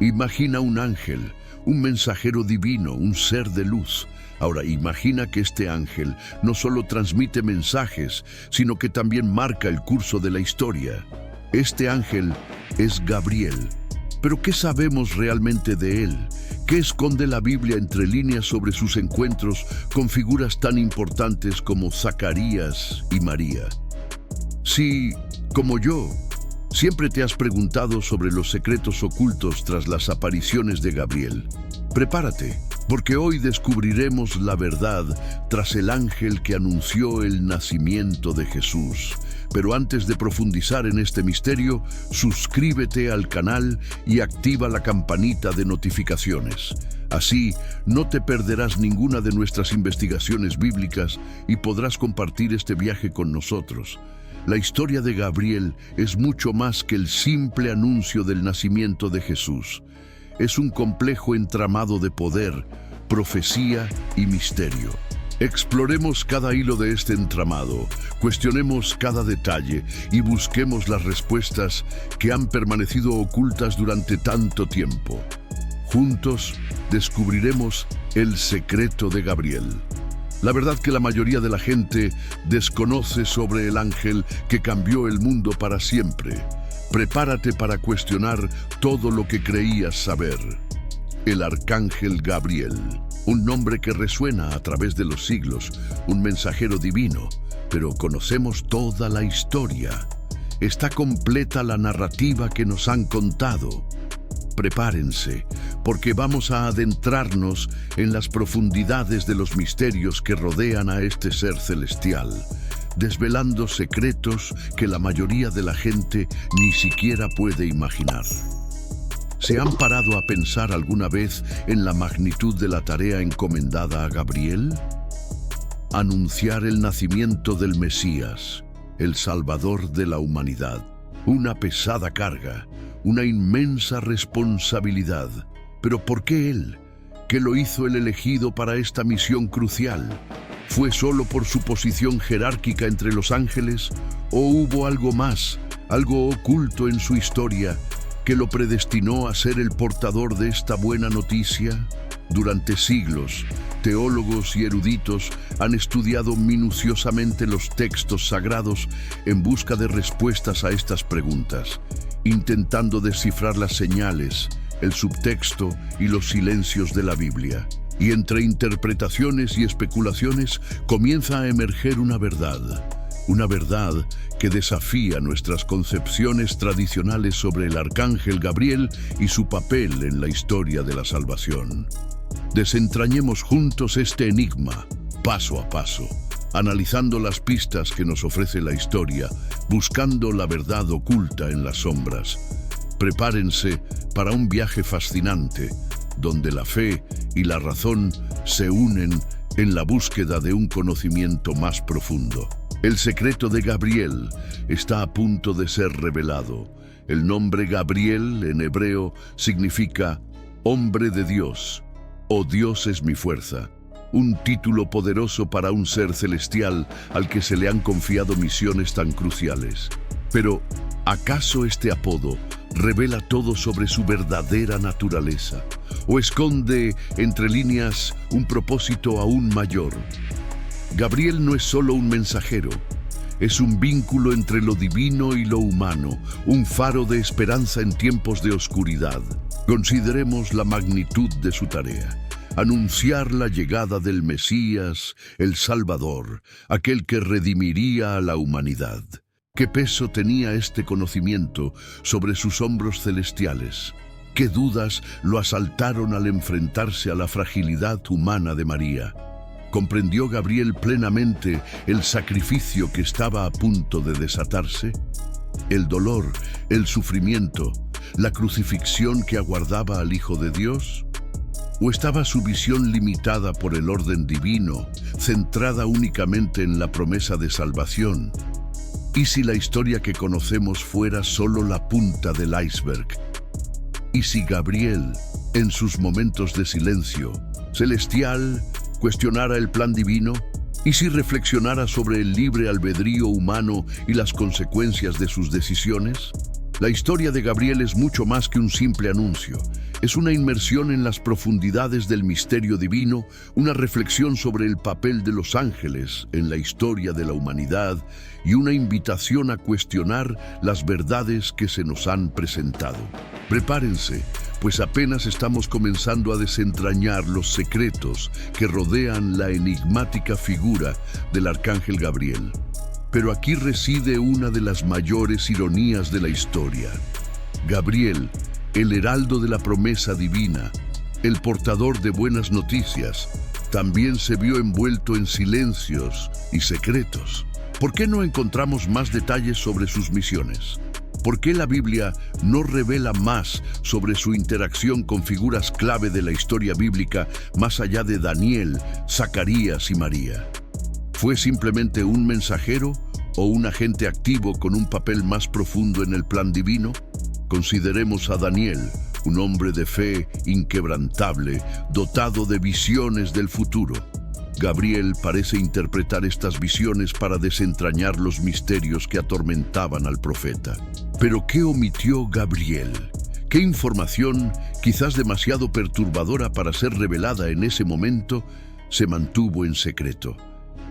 Imagina un ángel, un mensajero divino, un ser de luz. Ahora, imagina que este ángel no solo transmite mensajes, sino que también marca el curso de la historia. Este ángel es Gabriel. Pero ¿qué sabemos realmente de él? ¿Qué esconde la Biblia entre líneas sobre sus encuentros con figuras tan importantes como Zacarías y María? Si, como yo, siempre te has preguntado sobre los secretos ocultos tras las apariciones de Gabriel, prepárate, porque hoy descubriremos la verdad tras el ángel que anunció el nacimiento de Jesús. Pero antes de profundizar en este misterio, suscríbete al canal y activa la campanita de notificaciones. Así, no te perderás ninguna de nuestras investigaciones bíblicas y podrás compartir este viaje con nosotros. La historia de Gabriel es mucho más que el simple anuncio del nacimiento de Jesús. Es un complejo entramado de poder, profecía y misterio. Exploremos cada hilo de este entramado, cuestionemos cada detalle y busquemos las respuestas que han permanecido ocultas durante tanto tiempo. Juntos descubriremos el secreto de Gabriel. La verdad que la mayoría de la gente desconoce sobre el ángel que cambió el mundo para siempre. Prepárate para cuestionar todo lo que creías saber. El arcángel Gabriel, un nombre que resuena a través de los siglos, un mensajero divino, pero conocemos toda la historia. Está completa la narrativa que nos han contado. Prepárense, porque vamos a adentrarnos en las profundidades de los misterios que rodean a este ser celestial, desvelando secretos que la mayoría de la gente ni siquiera puede imaginar. ¿Se han parado a pensar alguna vez en la magnitud de la tarea encomendada a Gabriel? Anunciar el nacimiento del Mesías, el Salvador de la humanidad. Una pesada carga, una inmensa responsabilidad. ¿Pero por qué él? ¿Qué lo hizo el elegido para esta misión crucial? ¿Fue solo por su posición jerárquica entre los ángeles? ¿O hubo algo más, algo oculto en su historia, que lo predestinó a ser el portador de esta buena noticia? Durante siglos, teólogos y eruditos han estudiado minuciosamente los textos sagrados en busca de respuestas a estas preguntas, intentando descifrar las señales, el subtexto y los silencios de la Biblia. Y entre interpretaciones y especulaciones comienza a emerger una verdad que desafía nuestras concepciones tradicionales sobre el arcángel Gabriel y su papel en la historia de la salvación. Desentrañemos juntos este enigma, paso a paso, analizando las pistas que nos ofrece la historia, buscando la verdad oculta en las sombras. Prepárense para un viaje fascinante, donde la fe y la razón se unen en la búsqueda de un conocimiento más profundo. El secreto de Gabriel está a punto de ser revelado. El nombre Gabriel en hebreo significa hombre de Dios, o Dios es mi fuerza. Un título poderoso para un ser celestial al que se le han confiado misiones tan cruciales. Pero, ¿acaso este apodo revela todo sobre su verdadera naturaleza? ¿O esconde, entre líneas, un propósito aún mayor? Gabriel no es solo un mensajero, es un vínculo entre lo divino y lo humano, un faro de esperanza en tiempos de oscuridad. Consideremos la magnitud de su tarea. Anunciar la llegada del Mesías, el Salvador, aquel que redimiría a la humanidad. ¿Qué peso tenía este conocimiento sobre sus hombros celestiales? ¿Qué dudas lo asaltaron al enfrentarse a la fragilidad humana de María? ¿Comprendió Gabriel plenamente el sacrificio que estaba a punto de desatarse? El dolor, el sufrimiento, la crucifixión que aguardaba al Hijo de Dios. ¿O estaba su visión limitada por el orden divino, centrada únicamente en la promesa de salvación? ¿Y si la historia que conocemos fuera solo la punta del iceberg? ¿Y si Gabriel, en sus momentos de silencio celestial, cuestionara el plan divino? ¿Y si reflexionara sobre el libre albedrío humano y las consecuencias de sus decisiones? La historia de Gabriel es mucho más que un simple anuncio. Es una inmersión en las profundidades del misterio divino, una reflexión sobre el papel de los ángeles en la historia de la humanidad y una invitación a cuestionar las verdades que se nos han presentado. Prepárense, pues apenas estamos comenzando a desentrañar los secretos que rodean la enigmática figura del arcángel Gabriel. Pero aquí reside una de las mayores ironías de la historia. Gabriel, el heraldo de la promesa divina, el portador de buenas noticias, también se vio envuelto en silencios y secretos. ¿Por qué no encontramos más detalles sobre sus misiones? ¿Por qué la Biblia no revela más sobre su interacción con figuras clave de la historia bíblica más allá de Daniel, Zacarías y María? ¿Fue simplemente un mensajero o un agente activo con un papel más profundo en el plan divino? Consideremos a Daniel, un hombre de fe inquebrantable, dotado de visiones del futuro. Gabriel parece interpretar estas visiones para desentrañar los misterios que atormentaban al profeta. ¿Pero qué omitió Gabriel? ¿Qué información, quizás demasiado perturbadora para ser revelada en ese momento, se mantuvo en secreto?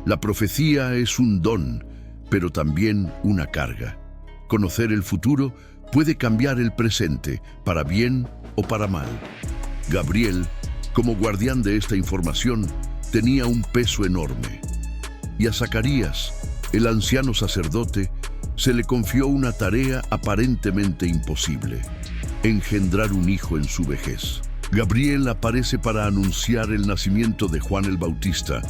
La profecía es un don, pero también una carga. Conocer el futuro puede cambiar el presente, para bien o para mal. Gabriel, como guardián de esta información, tenía un peso enorme. Y a Zacarías, el anciano sacerdote, se le confió una tarea aparentemente imposible: engendrar un hijo en su vejez. Gabriel aparece para anunciar el nacimiento de Juan el Bautista,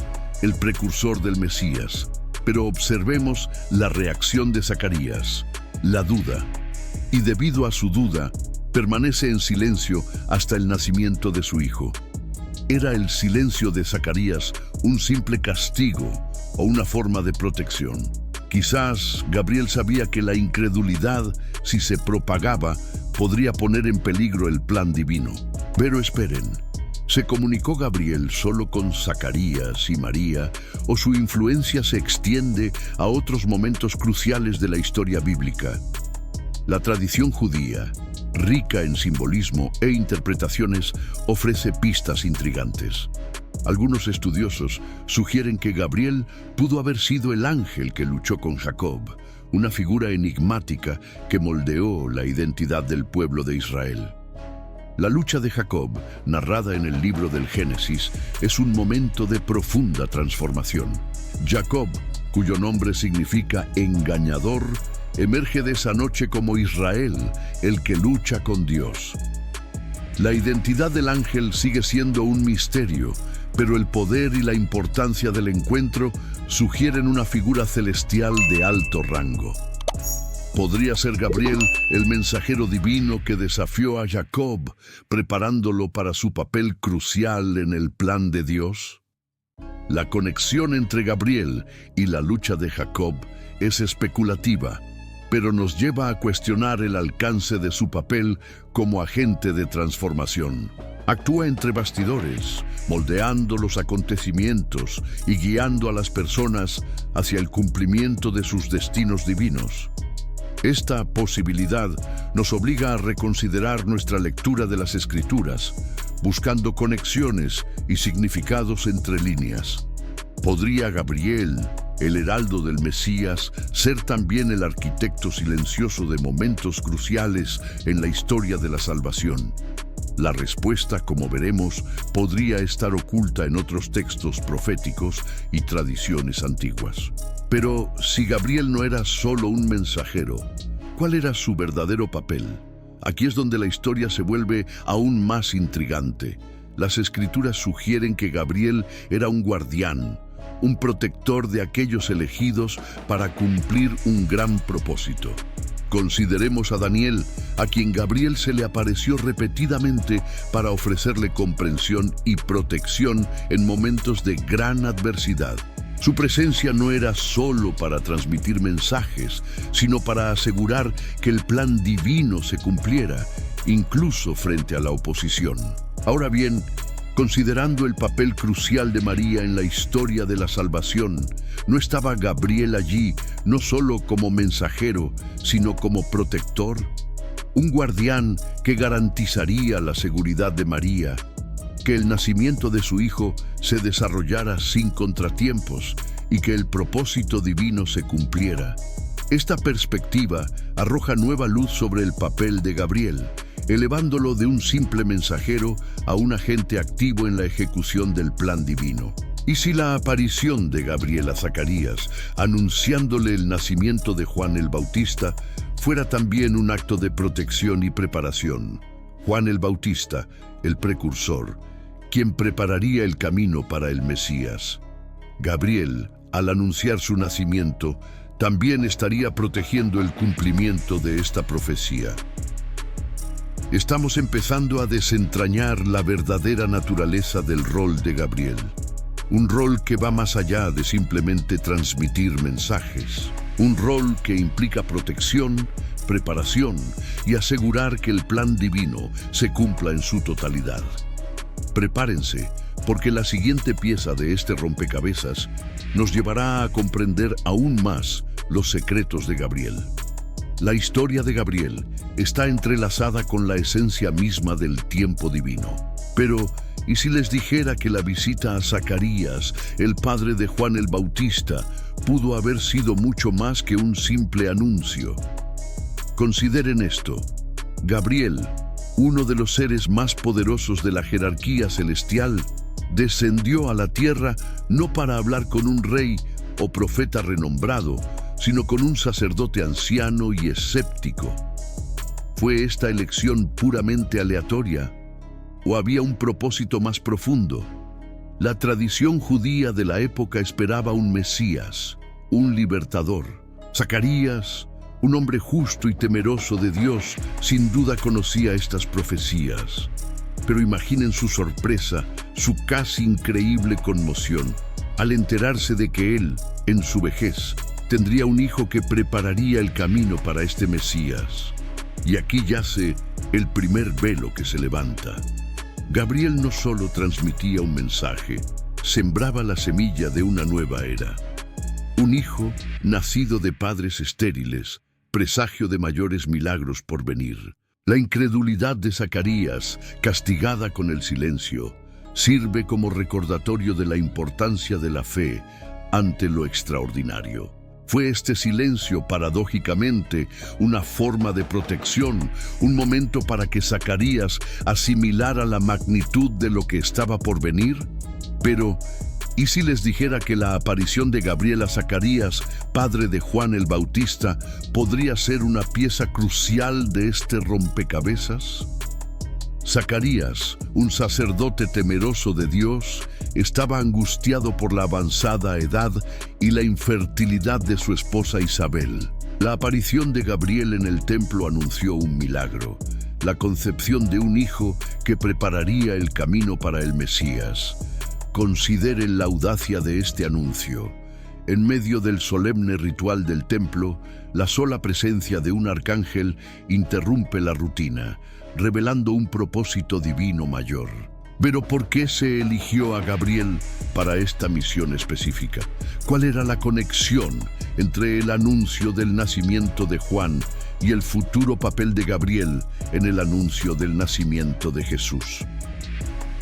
el precursor del Mesías. Pero observemos la reacción de Zacarías, la duda. Y debido a su duda, permanece en silencio hasta el nacimiento de su hijo. ¿Era el silencio de Zacarías un simple castigo o una forma de protección? Quizás Gabriel sabía que la incredulidad, si se propagaba, podría poner en peligro el plan divino. Pero esperen, ¿se comunicó Gabriel solo con Zacarías y María, o su influencia se extiende a otros momentos cruciales de la historia bíblica? La tradición judía, rica en simbolismo e interpretaciones, ofrece pistas intrigantes. Algunos estudiosos sugieren que Gabriel pudo haber sido el ángel que luchó con Jacob, una figura enigmática que moldeó la identidad del pueblo de Israel. La lucha de Jacob, narrada en el libro del Génesis, es un momento de profunda transformación. Jacob, cuyo nombre significa engañador, emerge de esa noche como Israel, el que lucha con Dios. La identidad del ángel sigue siendo un misterio, pero el poder y la importancia del encuentro sugieren una figura celestial de alto rango. ¿Podría ser Gabriel el mensajero divino que desafió a Jacob, preparándolo para su papel crucial en el plan de Dios? La conexión entre Gabriel y la lucha de Jacob es especulativa, pero nos lleva a cuestionar el alcance de su papel como agente de transformación. Actúa entre bastidores, moldeando los acontecimientos y guiando a las personas hacia el cumplimiento de sus destinos divinos. Esta posibilidad nos obliga a reconsiderar nuestra lectura de las Escrituras, buscando conexiones y significados entre líneas. ¿Podría Gabriel, el heraldo del Mesías, ser también el arquitecto silencioso de momentos cruciales en la historia de la salvación? La respuesta, como veremos, podría estar oculta en otros textos proféticos y tradiciones antiguas. Pero si Gabriel no era solo un mensajero, ¿cuál era su verdadero papel? Aquí es donde la historia se vuelve aún más intrigante. Las Escrituras sugieren que Gabriel era un guardián, un protector de aquellos elegidos para cumplir un gran propósito. Consideremos a Daniel, a quien Gabriel se le apareció repetidamente para ofrecerle comprensión y protección en momentos de gran adversidad. Su presencia no era solo para transmitir mensajes, sino para asegurar que el plan divino se cumpliera, incluso frente a la oposición. Ahora bien, considerando el papel crucial de María en la historia de la salvación, ¿no estaba Gabriel allí no solo como mensajero, sino como protector? un guardián que garantizaría la seguridad de María, que el nacimiento de su hijo se desarrollara sin contratiempos y que el propósito divino se cumpliera. Esta perspectiva arroja nueva luz sobre el papel de Gabriel, elevándolo de un simple mensajero a un agente activo en la ejecución del plan divino. ¿Y si la aparición de Gabriel a Zacarías, anunciándole el nacimiento de Juan el Bautista, fuera también un acto de protección y preparación? Juan el Bautista, el precursor, quien prepararía el camino para el Mesías. Gabriel, al anunciar su nacimiento, también estaría protegiendo el cumplimiento de esta profecía. Estamos empezando a desentrañar la verdadera naturaleza del rol de Gabriel. Un rol que va más allá de simplemente transmitir mensajes. Un rol que implica protección, preparación y asegurar que el plan divino se cumpla en su totalidad. Prepárense, porque la siguiente pieza de este rompecabezas nos llevará a comprender aún más los secretos de Gabriel. La historia de Gabriel está entrelazada con la esencia misma del tiempo divino. Pero, ¿y si les dijera que la visita a Zacarías, el padre de Juan el Bautista, pudo haber sido mucho más que un simple anuncio? Consideren esto. Gabriel, uno de los seres más poderosos de la jerarquía celestial, descendió a la tierra no para hablar con un rey o profeta renombrado, sino con un sacerdote anciano y escéptico. ¿Fue esta elección puramente aleatoria? ¿O había un propósito más profundo? La tradición judía de la época esperaba un Mesías, un libertador. Zacarías, un hombre justo y temeroso de Dios, sin duda conocía estas profecías. Pero imaginen su sorpresa, su casi increíble conmoción, al enterarse de que él, en su vejez, tendría un hijo que prepararía el camino para este Mesías. Y aquí yace el primer velo que se levanta. Gabriel no solo transmitía un mensaje, sembraba la semilla de una nueva era. Un hijo nacido de padres estériles, presagio de mayores milagros por venir. La incredulidad de Zacarías, castigada con el silencio, sirve como recordatorio de la importancia de la fe ante lo extraordinario. Fue este silencio, paradójicamente, una forma de protección, un momento para que Zacarías asimilara la magnitud de lo que estaba por venir. Pero, ¿y si les dijera que la aparición de Gabriel a Zacarías, padre de Juan el Bautista, podría ser una pieza crucial de este rompecabezas? Zacarías, un sacerdote temeroso de Dios, estaba angustiado por la avanzada edad y la infertilidad de su esposa Isabel. La aparición de Gabriel en el templo anunció un milagro, la concepción de un hijo que prepararía el camino para el Mesías. Consideren la audacia de este anuncio. En medio del solemne ritual del templo, la sola presencia de un arcángel interrumpe la rutina, revelando un propósito divino mayor. Pero ¿por qué se eligió a Gabriel para esta misión específica? ¿Cuál era la conexión entre el anuncio del nacimiento de Juan y el futuro papel de Gabriel en el anuncio del nacimiento de Jesús?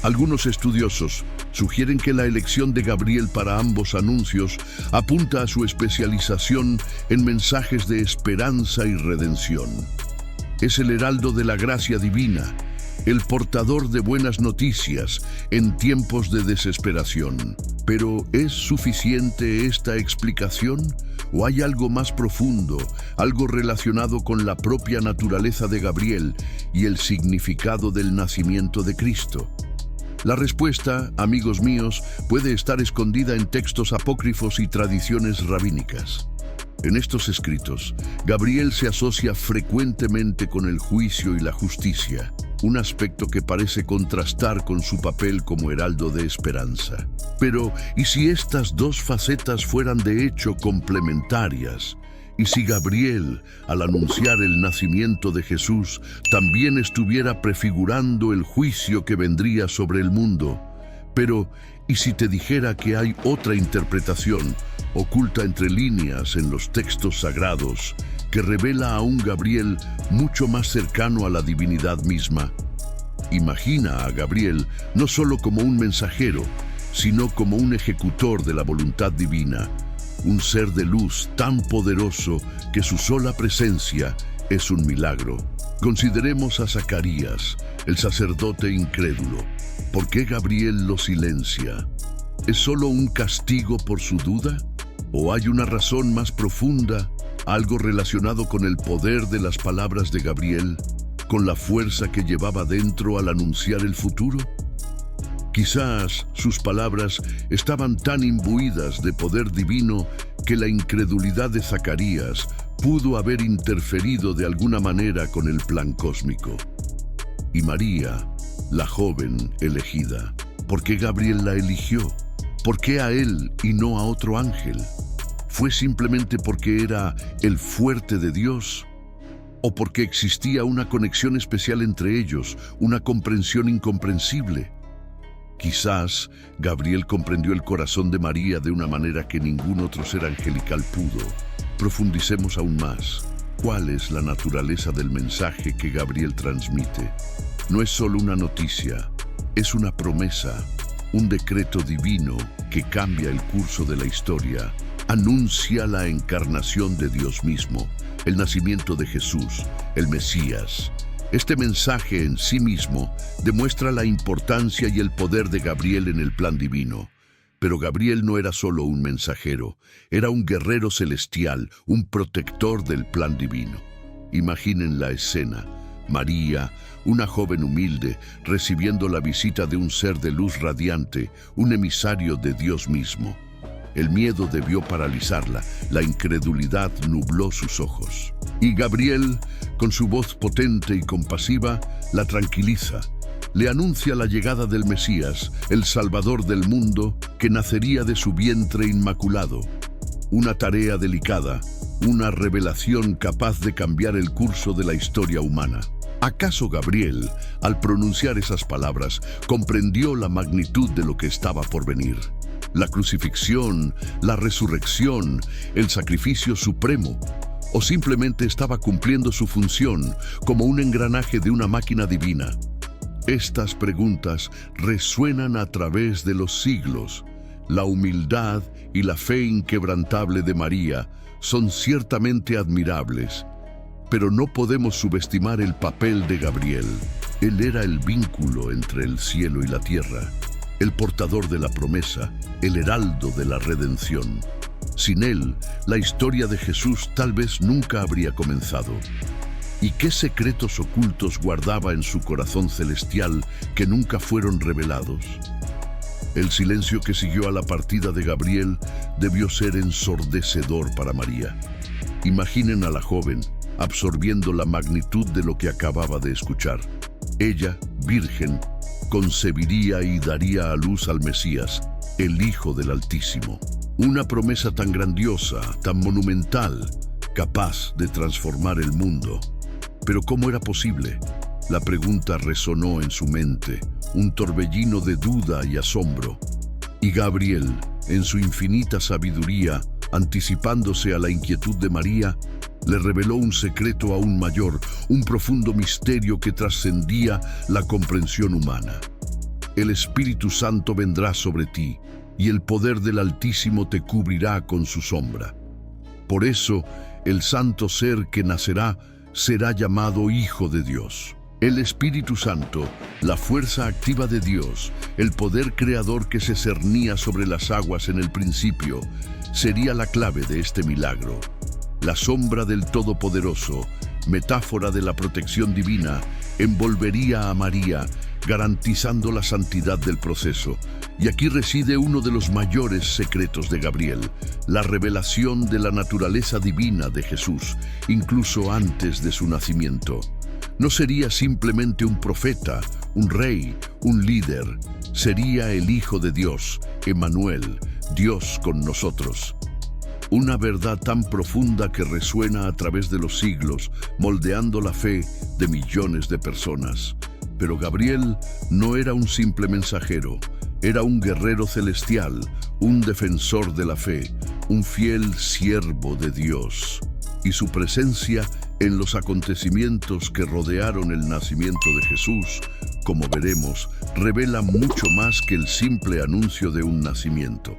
Algunos estudiosos sugieren que la elección de Gabriel para ambos anuncios apunta a su especialización en mensajes de esperanza y redención. Es el heraldo de la gracia divina, el portador de buenas noticias en tiempos de desesperación. Pero ¿es suficiente esta explicación? ¿O hay algo más profundo, algo relacionado con la propia naturaleza de Gabriel y el significado del nacimiento de Cristo? La respuesta, amigos míos, puede estar escondida en textos apócrifos y tradiciones rabínicas. En estos escritos, Gabriel se asocia frecuentemente con el juicio y la justicia, un aspecto que parece contrastar con su papel como heraldo de esperanza. Pero, ¿y si estas dos facetas fueran de hecho complementarias? ¿Y si Gabriel, al anunciar el nacimiento de Jesús, también estuviera prefigurando el juicio que vendría sobre el mundo? Pero, ¿y si te dijera que hay otra interpretación, oculta entre líneas en los textos sagrados, que revela a un Gabriel mucho más cercano a la divinidad misma. Imagina a Gabriel no solo como un mensajero, sino como un ejecutor de la voluntad divina, un ser de luz tan poderoso que su sola presencia es un milagro. Consideremos a Zacarías, el sacerdote incrédulo. ¿Por qué Gabriel lo silencia? ¿Es solo un castigo por su duda? ¿O hay una razón más profunda, algo relacionado con el poder de las palabras de Gabriel, con la fuerza que llevaba dentro al anunciar el futuro? Quizás sus palabras estaban tan imbuidas de poder divino que la incredulidad de Zacarías pudo haber interferido de alguna manera con el plan cósmico. Y María, la joven elegida, ¿por qué Gabriel la eligió? ¿Por qué a él y no a otro ángel? ¿Fue simplemente porque era el fuerte de Dios? ¿O porque existía una conexión especial entre ellos, una comprensión incomprensible? Quizás Gabriel comprendió el corazón de María de una manera que ningún otro ser angelical pudo. Profundicemos aún más. ¿Cuál es la naturaleza del mensaje que Gabriel transmite? No es solo una noticia, es una promesa, un decreto divino que cambia el curso de la historia. Anuncia la encarnación de Dios mismo, el nacimiento de Jesús, el Mesías. Este mensaje en sí mismo demuestra la importancia y el poder de Gabriel en el plan divino. Pero Gabriel no era solo un mensajero, era un guerrero celestial, un protector del plan divino. Imaginen la escena. María, una joven humilde, recibiendo la visita de un ser de luz radiante, un emisario de Dios mismo. El miedo debió paralizarla, la incredulidad nubló sus ojos. Y Gabriel, con su voz potente y compasiva, la tranquiliza. Le anuncia la llegada del Mesías, el Salvador del mundo, que nacería de su vientre inmaculado. Una tarea delicada, una revelación capaz de cambiar el curso de la historia humana. ¿Acaso Gabriel, al pronunciar esas palabras, comprendió la magnitud de lo que estaba por venir? La crucifixión, la resurrección, el sacrificio supremo, o simplemente estaba cumpliendo su función como un engranaje de una máquina divina. Estas preguntas resuenan a través de los siglos. La humildad y la fe inquebrantable de María son ciertamente admirables, pero no podemos subestimar el papel de Gabriel. Él era el vínculo entre el cielo y la tierra, el portador de la promesa, el heraldo de la redención. Sin él, la historia de Jesús tal vez nunca habría comenzado. ¿Y qué secretos ocultos guardaba en su corazón celestial que nunca fueron revelados? El silencio que siguió a la partida de Gabriel debió ser ensordecedor para María. Imaginen a la joven absorbiendo la magnitud de lo que acababa de escuchar. Ella, virgen, concebiría y daría a luz al Mesías, el Hijo del Altísimo. Una promesa tan grandiosa, tan monumental, capaz de transformar el mundo. Pero ¿cómo era posible? La pregunta resonó en su mente, un torbellino de duda y asombro. Y Gabriel, en su infinita sabiduría, anticipándose a la inquietud de María, le reveló un secreto aún mayor, un profundo misterio que trascendía la comprensión humana. El Espíritu Santo vendrá sobre ti, y el poder del Altísimo te cubrirá con su sombra. Por eso, el santo ser que nacerá será llamado Hijo de Dios. El Espíritu Santo, la fuerza activa de Dios, el poder creador que se cernía sobre las aguas en el principio, sería la clave de este milagro. La sombra del Todopoderoso, metáfora de la protección divina, envolvería a María, garantizando la santidad del proceso. Y aquí reside uno de los mayores secretos de Gabriel, la revelación de la naturaleza divina de Jesús, incluso antes de su nacimiento. No sería simplemente un profeta, un rey, un líder. Sería el Hijo de Dios, Emmanuel, Dios con nosotros. Una verdad tan profunda que resuena a través de los siglos, moldeando la fe de millones de personas. Pero Gabriel no era un simple mensajero, era un guerrero celestial, un defensor de la fe, un fiel siervo de Dios. y su presencia en los acontecimientos que rodearon el nacimiento de Jesús, como veremos, revela mucho más que el simple anuncio de un nacimiento.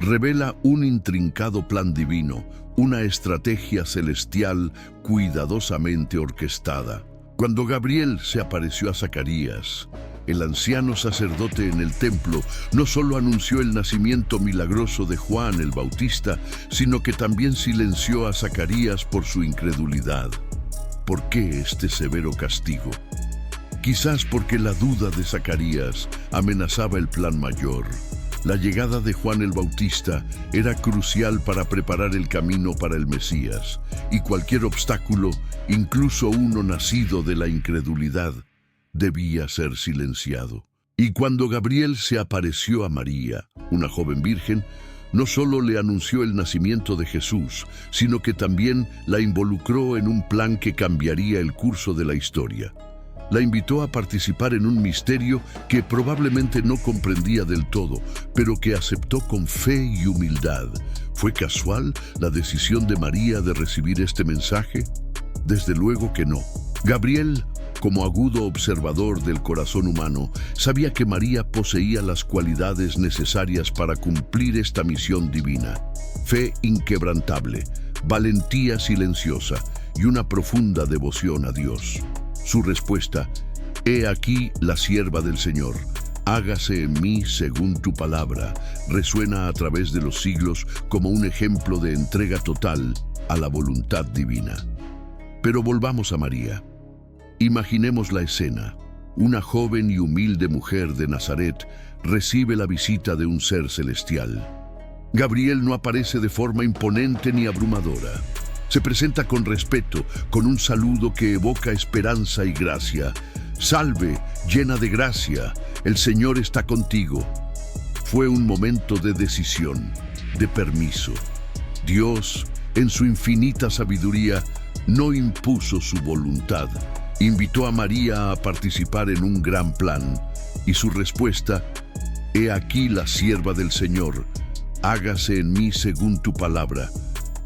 Revela un intrincado plan divino, una estrategia celestial cuidadosamente orquestada. Cuando Gabriel se apareció a Zacarías, el anciano sacerdote en el templo no solo anunció el nacimiento milagroso de Juan el Bautista, sino que también silenció a Zacarías por su incredulidad. ¿Por qué este severo castigo? Quizás porque la duda de Zacarías amenazaba el plan mayor. La llegada de Juan el Bautista era crucial para preparar el camino para el Mesías, y cualquier obstáculo, incluso uno nacido de la incredulidad, debía ser silenciado. Y cuando Gabriel se apareció a María, una joven virgen, no solo le anunció el nacimiento de Jesús, sino que también la involucró en un plan que cambiaría el curso de la historia. La invitó a participar en un misterio que probablemente no comprendía del todo, pero que aceptó con fe y humildad. ¿Fue casual la decisión de María de recibir este mensaje? Desde luego que no. Gabriel, como agudo observador del corazón humano, sabía que María poseía las cualidades necesarias para cumplir esta misión divina: fe inquebrantable, valentía silenciosa y una profunda devoción a Dios. Su respuesta: «He aquí la sierva del Señor, hágase en mí según tu palabra», resuena a través de los siglos como un ejemplo de entrega total a la voluntad divina. Pero volvamos a María. Imaginemos la escena. Una joven y humilde mujer de Nazaret recibe la visita de un ser celestial. Gabriel no aparece de forma imponente ni abrumadora. Se presenta con respeto, con un saludo que evoca esperanza y gracia. «Salve, llena de gracia, el Señor está contigo». Fue un momento de decisión, de permiso. Dios, en su infinita sabiduría, no impuso su voluntad. Invitó a María a participar en un gran plan, y su respuesta: «He aquí la sierva del Señor, hágase en mí según tu palabra»,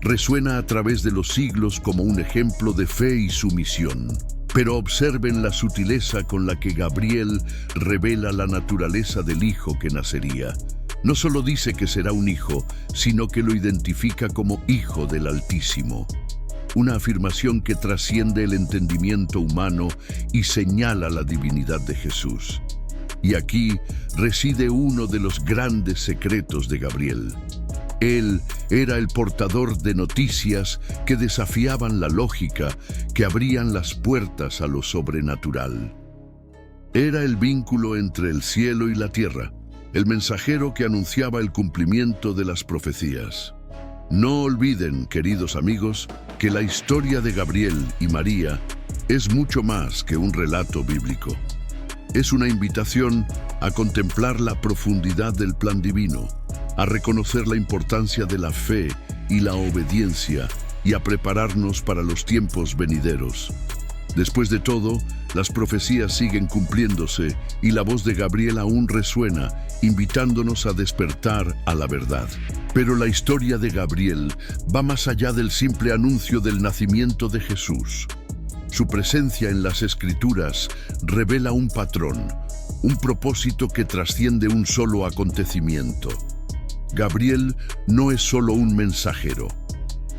resuena a través de los siglos como un ejemplo de fe y sumisión. Pero observen la sutileza con la que Gabriel revela la naturaleza del hijo que nacería. No solo dice que será un hijo, sino que lo identifica como Hijo del Altísimo. Una afirmación que trasciende el entendimiento humano y señala la divinidad de Jesús. Y aquí reside uno de los grandes secretos de Gabriel. Él era el portador de noticias que desafiaban la lógica, que abrían las puertas a lo sobrenatural. Era el vínculo entre el cielo y la tierra, el mensajero que anunciaba el cumplimiento de las profecías. No olviden, queridos amigos, que la historia de Gabriel y María es mucho más que un relato bíblico. Es una invitación a contemplar la profundidad del plan divino, a reconocer la importancia de la fe y la obediencia y a prepararnos para los tiempos venideros. Después de todo, las profecías siguen cumpliéndose y la voz de Gabriel aún resuena, invitándonos a despertar a la verdad. Pero la historia de Gabriel va más allá del simple anuncio del nacimiento de Jesús. Su presencia en las Escrituras revela un patrón, un propósito que trasciende un solo acontecimiento. Gabriel no es solo un mensajero,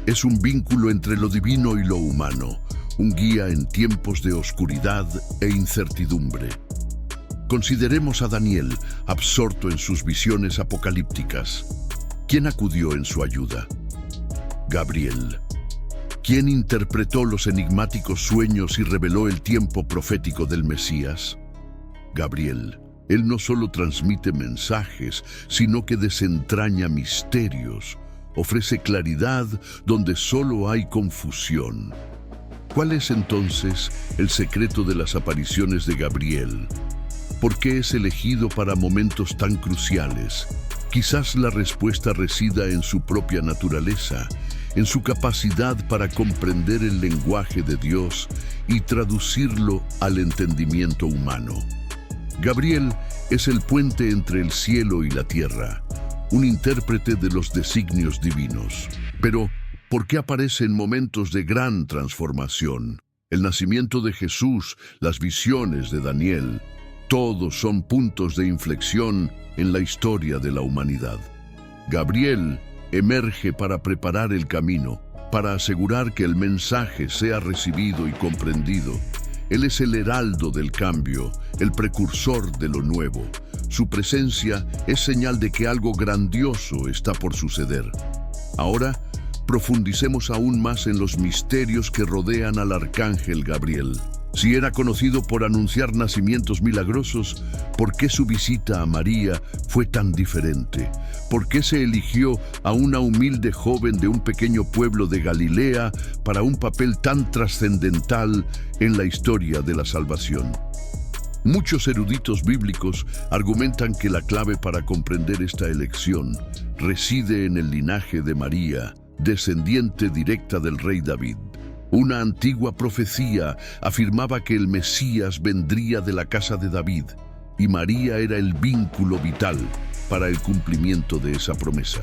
es un vínculo entre lo divino y lo humano, un guía en tiempos de oscuridad e incertidumbre. Consideremos a Daniel, absorto en sus visiones apocalípticas. ¿Quién acudió en su ayuda? Gabriel. ¿Quién interpretó los enigmáticos sueños y reveló el tiempo profético del Mesías? Gabriel. Él no solo transmite mensajes, sino que desentraña misterios, ofrece claridad donde solo hay confusión. ¿Cuál es entonces el secreto de las apariciones de Gabriel? ¿Por qué es elegido para momentos tan cruciales? Quizás la respuesta resida en su propia naturaleza, en su capacidad para comprender el lenguaje de Dios y traducirlo al entendimiento humano. Gabriel es el puente entre el cielo y la tierra, un intérprete de los designios divinos. Pero, ¿Por qué aparece en momentos de gran transformación? El nacimiento de Jesús, las visiones de Daniel, todos son puntos de inflexión en la historia de la humanidad. Gabriel emerge para preparar el camino, para asegurar que el mensaje sea recibido y comprendido. Él es el heraldo del cambio, el precursor de lo nuevo. Su presencia es señal de que algo grandioso está por suceder. Ahora, profundicemos aún más en los misterios que rodean al arcángel Gabriel. Si era conocido por anunciar nacimientos milagrosos, ¿por qué su visita a María fue tan diferente? ¿Por qué se eligió a una humilde joven de un pequeño pueblo de Galilea para un papel tan trascendental en la historia de la salvación? Muchos eruditos bíblicos argumentan que la clave para comprender esta elección reside en el linaje de María, descendiente directa del rey David. Una antigua profecía afirmaba que el Mesías vendría de la casa de David, y María era el vínculo vital para el cumplimiento de esa promesa.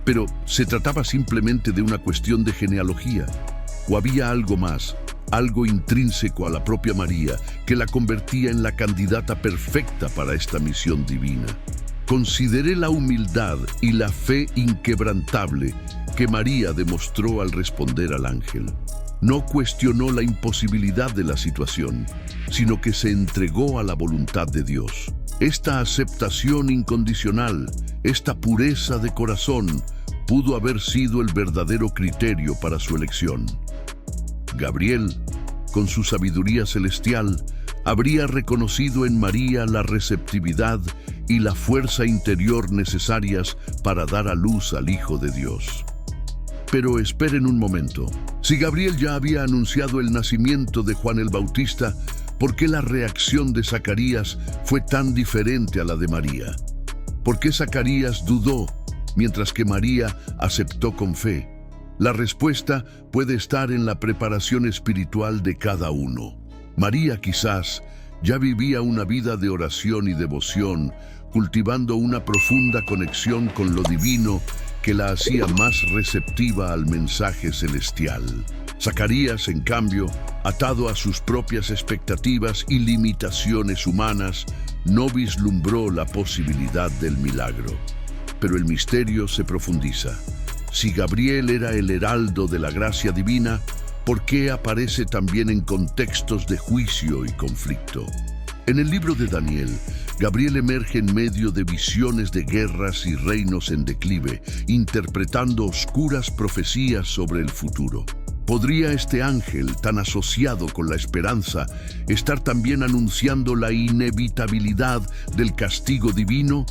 Pero, ¿se trataba simplemente de una cuestión de genealogía? ¿O había algo más, algo intrínseco a la propia María, que la convertía en la candidata perfecta para esta misión divina? Consideré la humildad y la fe inquebrantable que María demostró al responder al ángel. No cuestionó la imposibilidad de la situación, sino que se entregó a la voluntad de Dios. Esta aceptación incondicional, esta pureza de corazón, pudo haber sido el verdadero criterio para su elección. Gabriel, con su sabiduría celestial, habría reconocido en María la receptividad y la fuerza interior necesarias para dar a luz al Hijo de Dios. Pero esperen un momento. Si Gabriel ya había anunciado el nacimiento de Juan el Bautista, ¿por qué la reacción de Zacarías fue tan diferente a la de María? ¿Por qué Zacarías dudó, mientras que María aceptó con fe? La respuesta puede estar en la preparación espiritual de cada uno. María quizás ya vivía una vida de oración y devoción, cultivando una profunda conexión con lo divino que la hacía más receptiva al mensaje celestial. Zacarías, en cambio, atado a sus propias expectativas y limitaciones humanas, no vislumbró la posibilidad del milagro. Pero el misterio se profundiza. Si Gabriel era el heraldo de la gracia divina, ¿por qué aparece también en contextos de juicio y conflicto? En el libro de Daniel, Gabriel emerge en medio de visiones de guerras y reinos en declive, interpretando oscuras profecías sobre el futuro. ¿Podría este ángel, tan asociado con la esperanza, estar también anunciando la inevitabilidad del castigo divino?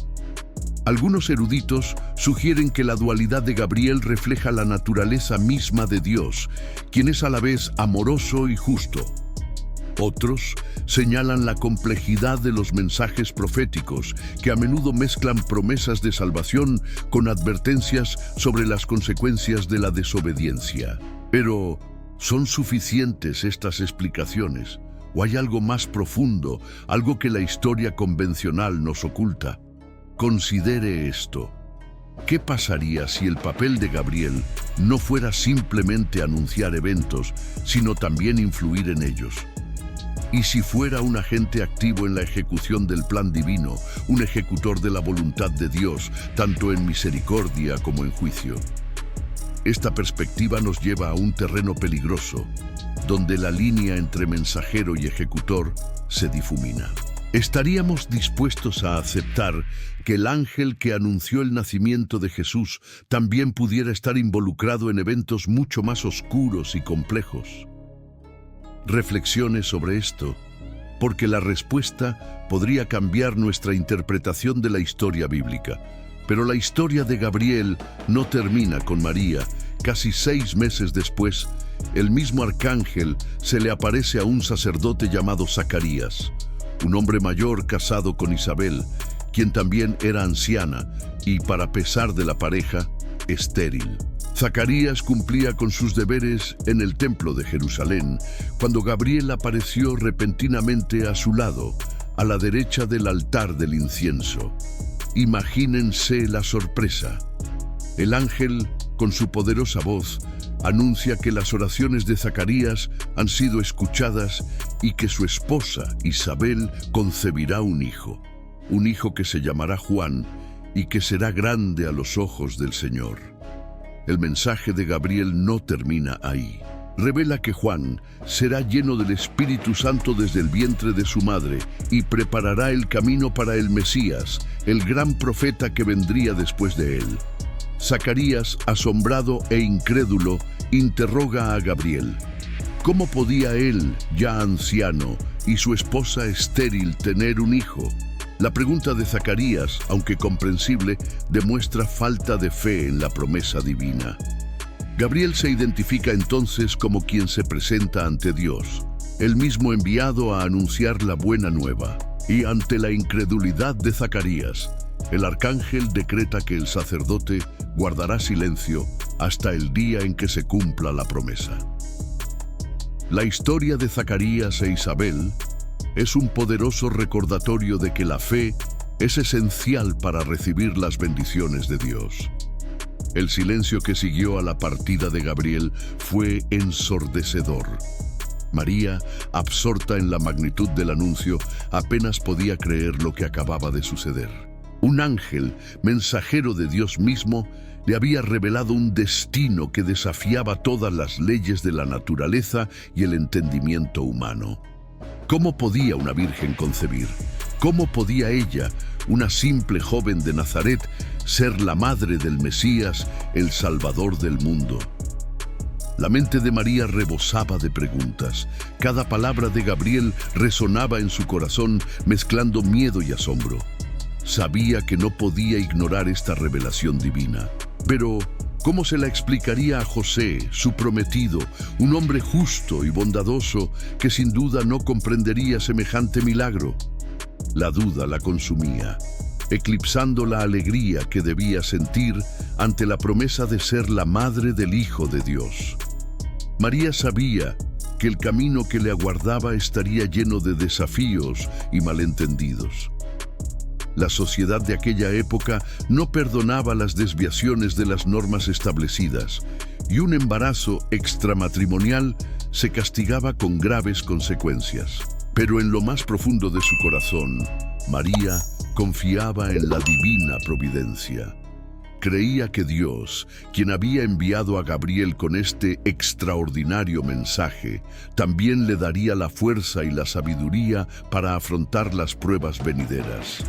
Algunos eruditos sugieren que la dualidad de Gabriel refleja la naturaleza misma de Dios, quien es a la vez amoroso y justo. Otros señalan la complejidad de los mensajes proféticos, que a menudo mezclan promesas de salvación con advertencias sobre las consecuencias de la desobediencia. Pero, ¿son suficientes estas explicaciones? ¿O hay algo más profundo, algo que la historia convencional nos oculta? Considere esto. ¿Qué pasaría si el papel de Gabriel no fuera simplemente anunciar eventos, sino también influir en ellos? ¿Y si fuera un agente activo en la ejecución del plan divino, un ejecutor de la voluntad de Dios, tanto en misericordia como en juicio? Esta perspectiva nos lleva a un terreno peligroso, donde la línea entre mensajero y ejecutor se difumina. ¿Estaríamos dispuestos a aceptar que el ángel que anunció el nacimiento de Jesús también pudiera estar involucrado en eventos mucho más oscuros y complejos? Reflexiones sobre esto, porque la respuesta podría cambiar nuestra interpretación de la historia bíblica. Pero la historia de Gabriel no termina con María. Casi 6 meses después, el mismo arcángel se le aparece a un sacerdote llamado Zacarías, un hombre mayor casado con Isabel, quien también era anciana y, para pesar de la pareja, estéril. Zacarías cumplía con sus deberes en el templo de Jerusalén cuando Gabriel apareció repentinamente a su lado, a la derecha del altar del incienso. Imagínense la sorpresa. El ángel, con su poderosa voz, anuncia que las oraciones de Zacarías han sido escuchadas y que su esposa, Isabel, concebirá un hijo que se llamará Juan y que será grande a los ojos del Señor. El mensaje de Gabriel no termina ahí. Revela que Juan será lleno del Espíritu Santo desde el vientre de su madre y preparará el camino para el Mesías, el gran profeta que vendría después de él. Zacarías, asombrado e incrédulo, interroga a Gabriel. ¿Cómo podía él, ya anciano, y su esposa estéril, tener un hijo? La pregunta de Zacarías, aunque comprensible, demuestra falta de fe en la promesa divina. Gabriel se identifica entonces como quien se presenta ante Dios, el mismo enviado a anunciar la buena nueva. Y ante la incredulidad de Zacarías, el arcángel decreta que el sacerdote guardará silencio hasta el día en que se cumpla la promesa. La historia de Zacarías e Isabel es un poderoso recordatorio de que la fe es esencial para recibir las bendiciones de Dios. El silencio que siguió a la partida de Gabriel fue ensordecedor. María, absorta en la magnitud del anuncio, apenas podía creer lo que acababa de suceder. Un ángel, mensajero de Dios mismo, le había revelado un destino que desafiaba todas las leyes de la naturaleza y el entendimiento humano. ¿Cómo podía una virgen concebir? ¿Cómo podía ella, una simple joven de Nazaret, ser la madre del Mesías, el Salvador del mundo? La mente de María rebosaba de preguntas. Cada palabra de Gabriel resonaba en su corazón, mezclando miedo y asombro. Sabía que no podía ignorar esta revelación divina. Pero, ¿cómo se la explicaría a José, su prometido, un hombre justo y bondadoso que sin duda no comprendería semejante milagro? La duda la consumía, eclipsando la alegría que debía sentir ante la promesa de ser la madre del Hijo de Dios. María sabía que el camino que le aguardaba estaría lleno de desafíos y malentendidos. La sociedad de aquella época no perdonaba las desviaciones de las normas establecidas, y un embarazo extramatrimonial se castigaba con graves consecuencias. Pero en lo más profundo de su corazón, María confiaba en la divina providencia. Creía que Dios, quien había enviado a Gabriel con este extraordinario mensaje, también le daría la fuerza y la sabiduría para afrontar las pruebas venideras.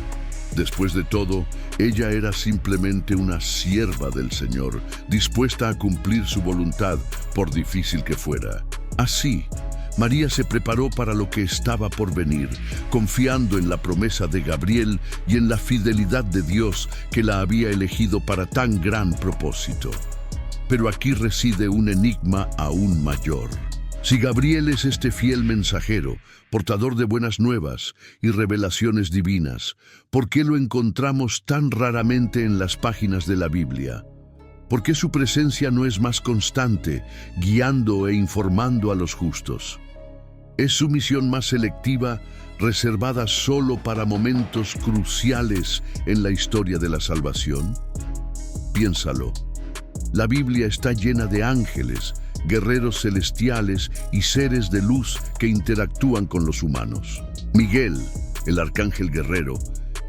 Después de todo, ella era simplemente una sierva del Señor, dispuesta a cumplir su voluntad, por difícil que fuera. Así, María se preparó para lo que estaba por venir, confiando en la promesa de Gabriel y en la fidelidad de Dios que la había elegido para tan gran propósito. Pero aquí reside un enigma aún mayor. Si Gabriel es este fiel mensajero, portador de buenas nuevas y revelaciones divinas, ¿por qué lo encontramos tan raramente en las páginas de la Biblia? ¿Por qué su presencia no es más constante, guiando e informando a los justos? ¿Es su misión más selectiva, reservada solo para momentos cruciales en la historia de la salvación? Piénsalo. La Biblia está llena de ángeles, guerreros celestiales y seres de luz que interactúan con los humanos. Miguel, el arcángel guerrero,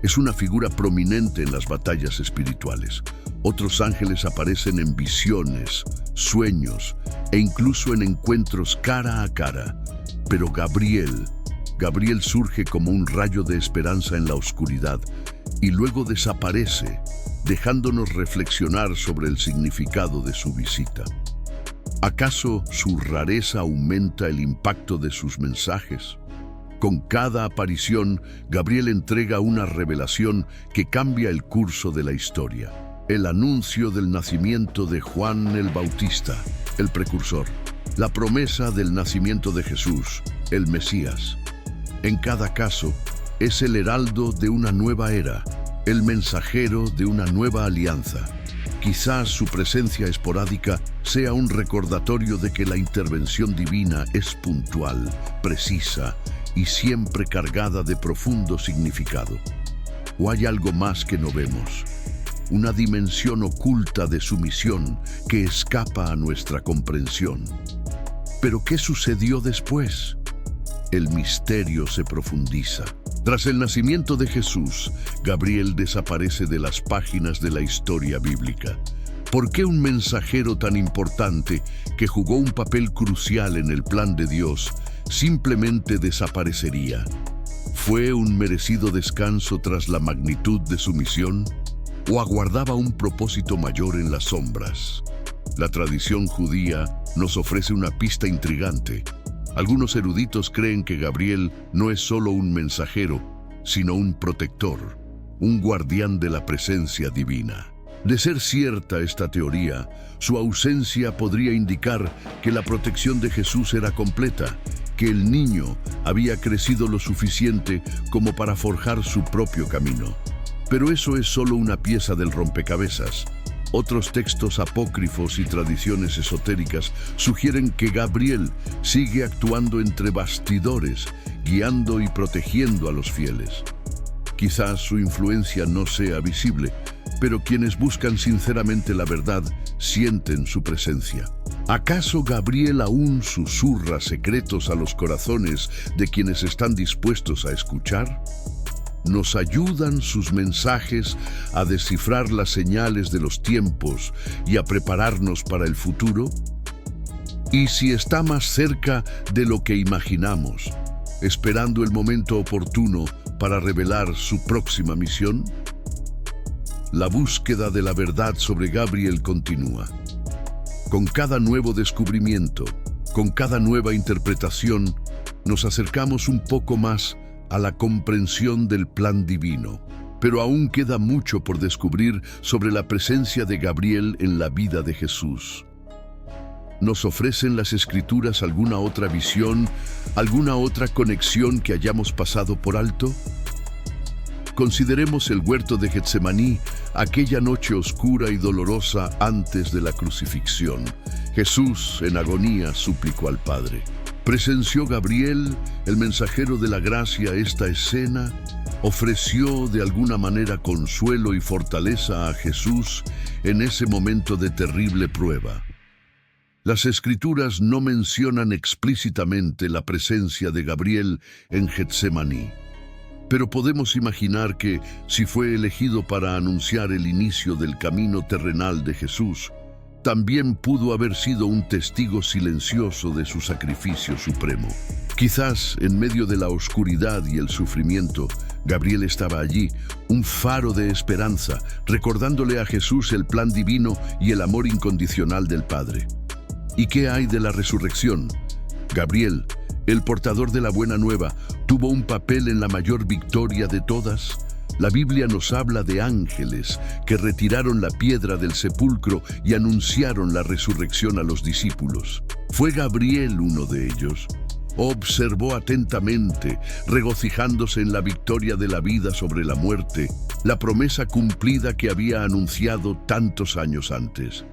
es una figura prominente en las batallas espirituales. Otros ángeles aparecen en visiones, sueños e incluso en encuentros cara a cara. Pero Gabriel surge como un rayo de esperanza en la oscuridad y luego desaparece, dejándonos reflexionar sobre el significado de su visita. ¿Acaso su rareza aumenta el impacto de sus mensajes? Con cada aparición, Gabriel entrega una revelación que cambia el curso de la historia. El anuncio del nacimiento de Juan el Bautista, el precursor. La promesa del nacimiento de Jesús, el Mesías. En cada caso, es el heraldo de una nueva era, el mensajero de una nueva alianza. Quizás su presencia esporádica sea un recordatorio de que la intervención divina es puntual, precisa y siempre cargada de profundo significado. ¿O hay algo más que no vemos? una dimensión oculta de su misión que escapa a nuestra comprensión. ¿Pero qué sucedió después? El misterio se profundiza. Tras el nacimiento de Jesús, Gabriel desaparece de las páginas de la historia bíblica. ¿Por qué un mensajero tan importante que jugó un papel crucial en el plan de Dios simplemente desaparecería? ¿Fue un merecido descanso tras la magnitud de su misión? ¿O aguardaba un propósito mayor en las sombras? La tradición judía nos ofrece una pista intrigante. Algunos eruditos creen que Gabriel no es solo un mensajero, sino un protector, un guardián de la presencia divina. De ser cierta esta teoría, su ausencia podría indicar que la protección de Jesús era completa, que el niño había crecido lo suficiente como para forjar su propio camino. Pero eso es solo una pieza del rompecabezas. Otros textos apócrifos y tradiciones esotéricas sugieren que Gabriel sigue actuando entre bastidores, guiando y protegiendo a los fieles. Quizás su influencia no sea visible, pero quienes buscan sinceramente la verdad sienten su presencia. ¿Acaso Gabriel aún susurra secretos a los corazones de quienes están dispuestos a escuchar? ¿Nos ayudan sus mensajes a descifrar las señales de los tiempos y a prepararnos para el futuro? ¿Y si está más cerca de lo que imaginamos, esperando el momento oportuno para revelar su próxima misión? La búsqueda de la verdad sobre Gabriel continúa. Con cada nuevo descubrimiento, con cada nueva interpretación, nos acercamos un poco más a la comprensión del plan divino. Pero aún queda mucho por descubrir sobre la presencia de Gabriel en la vida de Jesús. ¿Nos ofrecen las Escrituras alguna otra visión, alguna otra conexión que hayamos pasado por alto? Consideremos el huerto de Getsemaní, aquella noche oscura y dolorosa antes de la crucifixión. Jesús, en agonía, suplicó al Padre. ¿Presenció Gabriel, el mensajero de la gracia, esta escena? ¿Ofreció de alguna manera consuelo y fortaleza a Jesús en ese momento de terrible prueba? Las Escrituras no mencionan explícitamente la presencia de Gabriel en Getsemaní, pero podemos imaginar que, si fue elegido para anunciar el inicio del camino terrenal de Jesús, también pudo haber sido un testigo silencioso de su sacrificio supremo. Quizás, en medio de la oscuridad y el sufrimiento, Gabriel estaba allí, un faro de esperanza, recordándole a Jesús el plan divino y el amor incondicional del Padre. ¿Y qué hay de la resurrección? Gabriel, el portador de la buena nueva, tuvo un papel en la mayor victoria de todas. La Biblia nos habla de ángeles que retiraron la piedra del sepulcro y anunciaron la resurrección a los discípulos. ¿Fue Gabriel uno de ellos? Observó atentamente, regocijándose en la victoria de la vida sobre la muerte, la promesa cumplida que había anunciado tantos años antes.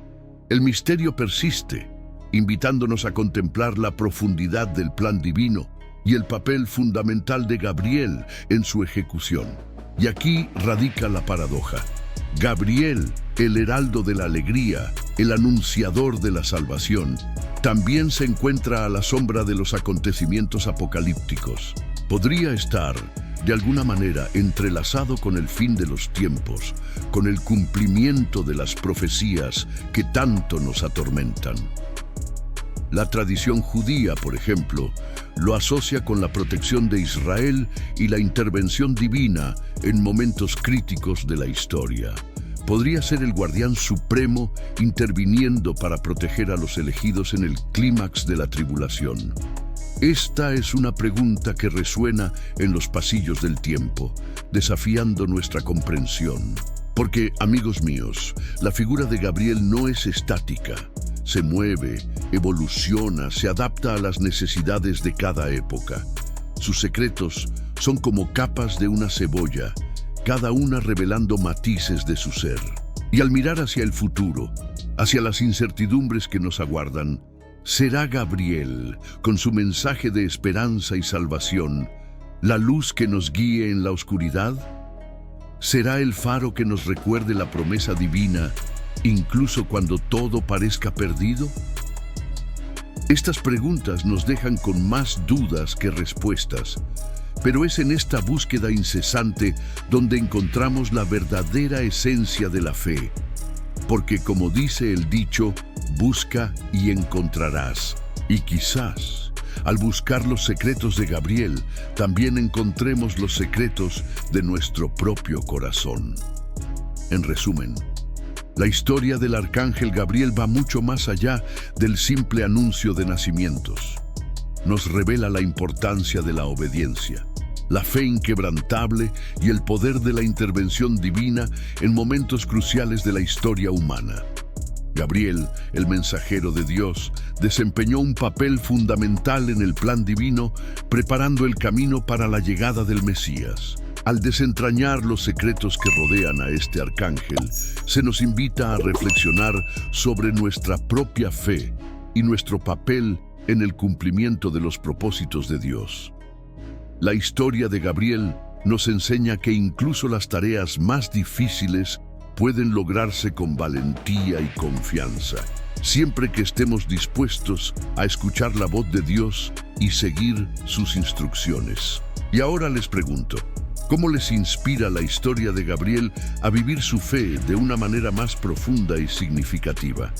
El misterio persiste, invitándonos a contemplar la profundidad del plan divino y el papel fundamental de Gabriel en su ejecución. Y aquí radica la paradoja. Gabriel, el heraldo de la alegría, el anunciador de la salvación, también se encuentra a la sombra de los acontecimientos apocalípticos. Podría estar, de alguna manera, entrelazado con el fin de los tiempos, con el cumplimiento de las profecías que tanto nos atormentan. La tradición judía, por ejemplo, lo asocia con la protección de Israel y la intervención divina en momentos críticos de la historia. Podría ser el guardián supremo interviniendo para proteger a los elegidos en el clímax de la tribulación. Esta es una pregunta que resuena en los pasillos del tiempo, desafiando nuestra comprensión. Porque, amigos míos, la figura de Gabriel no es estática. Se mueve, evoluciona, se adapta a las necesidades de cada época. Sus secretos son como capas de una cebolla, cada una revelando matices de su ser. Y al mirar hacia el futuro, hacia las incertidumbres que nos aguardan, ¿será Gabriel, con su mensaje de esperanza y salvación, la luz que nos guíe en la oscuridad? ¿Será el faro que nos recuerde la promesa divina, incluso cuando todo parezca perdido? Estas preguntas nos dejan con más dudas que respuestas, pero es en esta búsqueda incesante donde encontramos la verdadera esencia de la fe. Porque como dice el dicho, busca y encontrarás. Y quizás, al buscar los secretos de Gabriel, también encontremos los secretos de nuestro propio corazón. En resumen, la historia del arcángel Gabriel va mucho más allá del simple anuncio de nacimientos. Nos revela la importancia de la obediencia, la fe inquebrantable y el poder de la intervención divina en momentos cruciales de la historia humana. Gabriel, el mensajero de Dios, desempeñó un papel fundamental en el plan divino, preparando el camino para la llegada del Mesías. Al desentrañar los secretos que rodean a este arcángel, se nos invita a reflexionar sobre nuestra propia fe y nuestro papel en el cumplimiento de los propósitos de Dios. La historia de Gabriel nos enseña que incluso las tareas más difíciles pueden lograrse con valentía y confianza, siempre que estemos dispuestos a escuchar la voz de Dios y seguir sus instrucciones. Y ahora les pregunto, ¿cómo les inspira la historia de Gabriel a vivir su fe de una manera más profunda y significativa?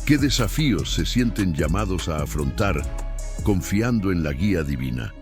¿Qué desafíos se sienten llamados a afrontar confiando en la guía divina?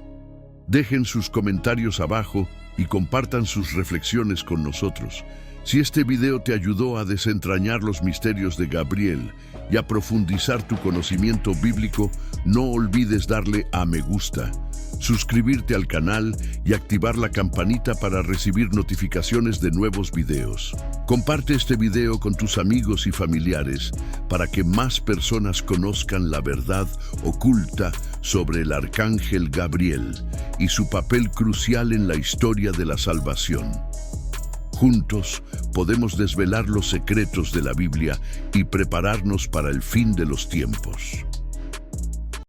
Dejen sus comentarios abajo y compartan sus reflexiones con nosotros. Si este video te ayudó a desentrañar los misterios de Gabriel y a profundizar tu conocimiento bíblico, no olvides darle a me gusta, suscribirte al canal y activar la campanita para recibir notificaciones de nuevos videos. Comparte este video con tus amigos y familiares para que más personas conozcan la verdad oculta sobre el arcángel Gabriel y su papel crucial en la historia de la salvación. Juntos podemos desvelar los secretos de la Biblia y prepararnos para el fin de los tiempos.